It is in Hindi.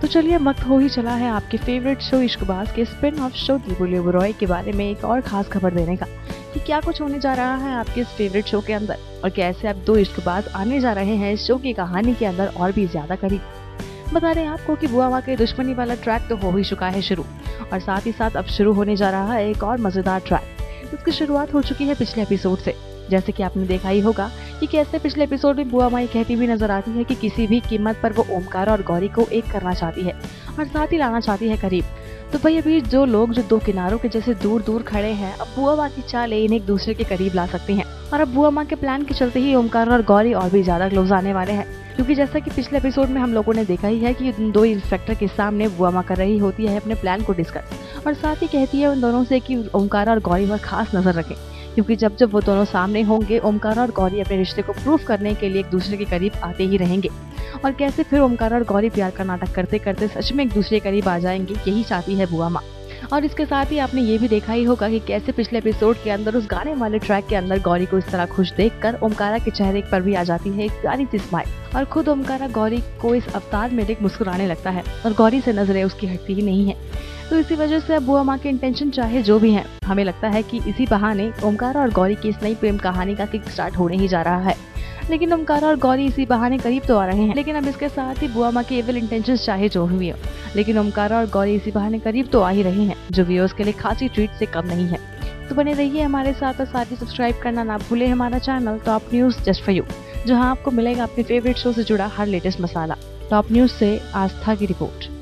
तो चलिए अब वक्त हो ही चला है आपके फेवरेट शो इश्कबाज के स्पिन ऑफ शो दीबोली बुरॉय के बारे में एक और खास खबर देने का कि क्या कुछ होने जा रहा है आपके इस फेवरेट शो के अंदर और कैसे अब 2 इश्कबाज आने जा रहे हैं इस शो की कहानी के अंदर और भी ज्यादा करीब। बता रहे हैं आपको कि बुआ माँ के दुश्मनी वाला ट्रैक तो हो ही चुका है शुरू और साथ ही साथ अब शुरू होने जा रहा है एक और मजेदार ट्रैक। इसकी शुरुआत हो चुकी है पिछले एपिसोड से। जैसे कि आपने देखा ही होगा कि कैसे पिछले एपिसोड में बुआ माई कहती भी नजर आती है कि किसी भी कीमत पर वो ओमकार और गौरी को एक करना चाहती है और साथ ही लाना चाहती है करीब। तो भाई अभी जो लोग जो 2 किनारों के जैसे दूर दूर खड़े हैं, अब बुआ माँ की चालें इन्हें एक दूसरे के करीब ला सकती हैं और अब बुआ माँ के प्लान के चलते ही ओमकार और गौरी और भी ज्यादा क्लोज आने वाले हैं। क्योंकि जैसा कि पिछले एपिसोड में हम लोगों ने देखा ही है कि उन 2 इंस्पेक्टर के सामने बुआ माँ कर रही होती है अपने प्लान को डिस्कस और साथ ही कहती है उन दोनों से कि ओमकार और गौरी पर खास नजर रखें, क्योंकि जब जब वो दोनों सामने होंगे ओमकार और गौरी अपने रिश्ते को प्रूफ करने के लिए एक दूसरे के करीब आते ही रहेंगे। और कैसे फिर ओमकार और गौरी प्यार का नाटक करते करते सच में एक दूसरे के करीब आ जाएंगे, यही चाहती है बुआ माँ। और इसके साथ ही आपने ये भी देखा ही होगा कि कैसे पिछले एपिसोड के अंदर उस गाने वाले ट्रैक के अंदर गौरी को इस तरह खुश देखकर ओमकारा के चेहरे पर भी आ जाती है एक प्यारी सी स्माइल और खुद ओमकारा गौरी को इस अवतार में देख मुस्कुराने लगता है और गौरी से नजरें उसकी हटती ही नहीं है। तो इसी वजह से अब बुआ माँ के इंटेंशन चाहे जो भी हैं, हमें लगता है कि इसी बहाने ओमकारा और गौरी की इस नई प्रेम कहानी का किक स्टार्ट होने ही जा रहा है। लेकिन ओमकारा और गौरी इसी बहाने करीब तो आ रहे हैं, लेकिन अब इसके साथ ही बुआ माँ के एविल इंटेंशंस चाहे जो भी हो, लेकिन ओमकारा और गौरी इसी बहाने करीब तो आ ही रही हैं, जो व्यूअर्स के लिए खासी ट्रीट से कम नहीं है। तो बने रहिए हमारे साथ और साथ ही सब्सक्राइब करना ना भूले हमारा channel top news just for you, जहां आपको मिलेगा अपने फेवरेट शो से जुड़ा हर लेटेस्ट मसाला। टॉप न्यूज से आस्था की रिपोर्ट।